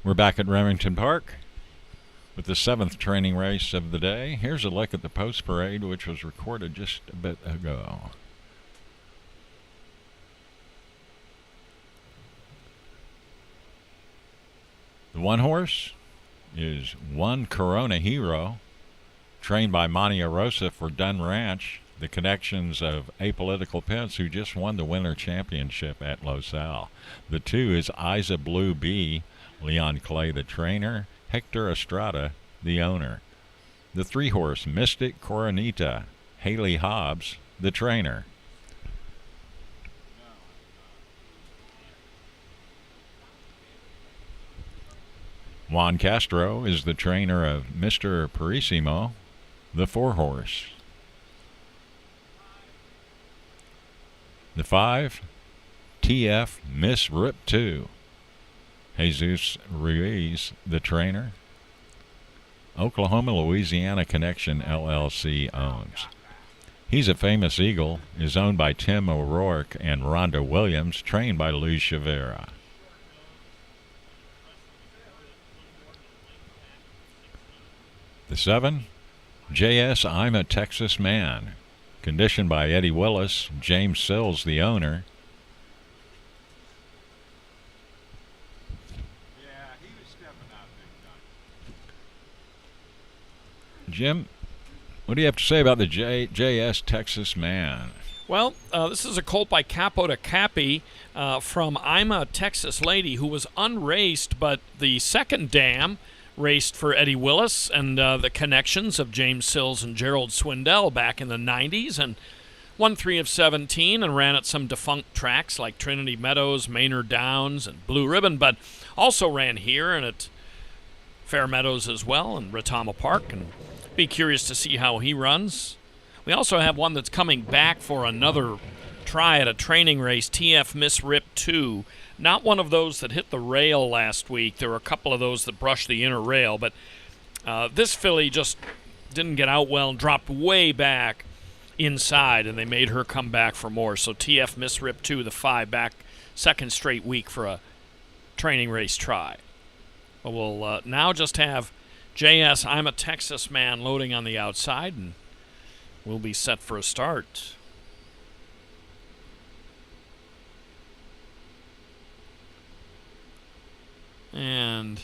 We're back at Remington Park with the 7th training race of the day. Here's a look at the post parade, which was recorded just a bit ago. The one horse is One Corona Hero, trained by Monte Rosa for Dunn Ranch, the connections of Apolitical Pets, who just won the Winter Championship at Los Al. The 2 is Isa Blue Bee, Leon Clay, the trainer, Hector Estrada, the owner. The 3 horse Mystic Coronita, Haley Hobbs, the trainer. Juan Castro is the trainer of Mr. Parissimo, the 4 horse. The 5, TF Miss Rip 2, Jesus Ruiz, the trainer. Oklahoma Louisiana Connection LLC owns. He's a Famous Eagle, is owned by Tim O'Rourke and Rhonda Williams, trained by Lou Chavera. The 7, JS I'm a Texas Man, conditioned by Eddie Willis, James Sills, the owner. Yeah, he was stepping out big time. Jim, what do you have to say about the JS Texas Man? Well, this is a colt by Capo de Capi from I'm a Texas Lady, who was unraced, but the second dam raced for Eddie Willis and the connections of James Sills and Gerald Swindell back in the 90s, and won 3 of 17 and ran at some defunct tracks like Trinity Meadows, Maynard Downs, and Blue Ribbon, but also ran here and at Fair Meadows as well and Retama Park, and be curious to see how he runs. We also have one that's coming back for another try at a training race, TF Miss Rip 2. Not one of those that hit the rail last week. There were a couple of those that brushed the inner rail, but this filly just didn't get out well and dropped way back inside, and they made her come back for more. So TF Miss Rip 2, the 5, back second straight week for a training race try. But we'll now just have JS I'm a Texas Man loading on the outside, and we'll be set for a start. And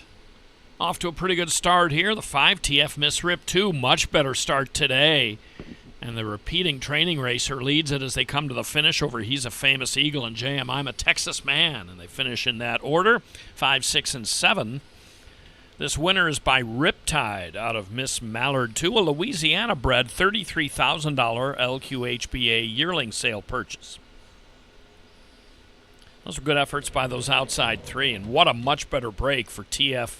off to a pretty good start here. The 5, TF Miss Rip 2, much better start today. And the repeating training racer leads it as they come to the finish over He's a Famous Eagle and JM I'm a Texas Man. And they finish in that order, 5, 6, and 7. This winner is by Riptide out of Miss Mallard 2, a Louisiana-bred $33,000 LQHBA yearling sale purchase. Those are good efforts by those outside 3, and what a much better break for TF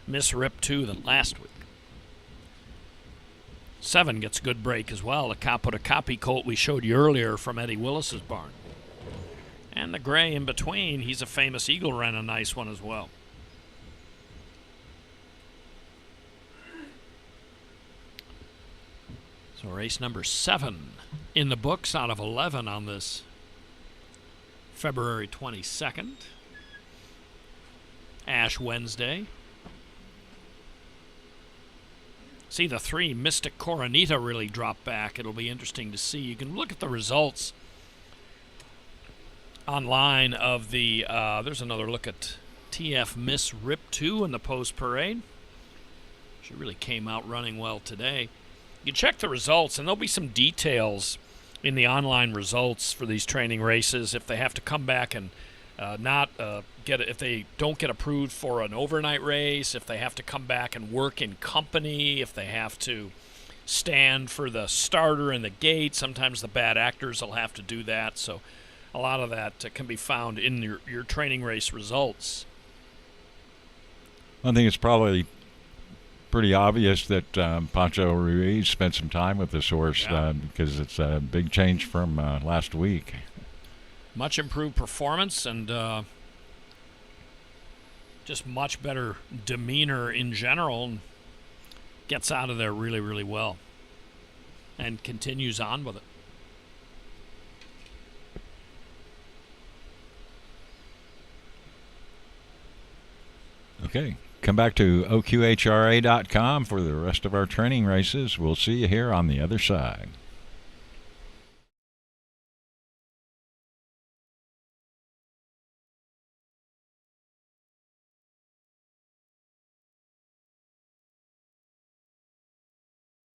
Miss Rip 2 than last week. 7 gets a good break as well, the Capo de Capi colt we showed you earlier from Eddie Willis's barn. And the gray in between, He's a Famous Eagle, ran a nice one as well. So race number 7 in the books out of 11 on this February 22nd, Ash Wednesday. See the 3, Mystic Coronita, really drop back. It'll be interesting to see. You can look at the results online of the, there's another look at TF Miss Rip 2 in the post parade. She really came out running well today. You check the results, and there'll be some details in the online results for these training races if they have to come back and if they don't get approved for an overnight race, if they have to come back and work in company, if they have to stand for the starter in the gate. Sometimes the bad actors will have to do that, so a lot of that can be found in your training race results. I think it's probably pretty obvious that Pancho Ruiz spent some time with this horse, because it's a big change from last week. Much improved performance and just much better demeanor in general, and gets out of there really, really well and continues on with it. Okay. Come back to OQHRA.com for the rest of our training races. We'll see you here on the other side.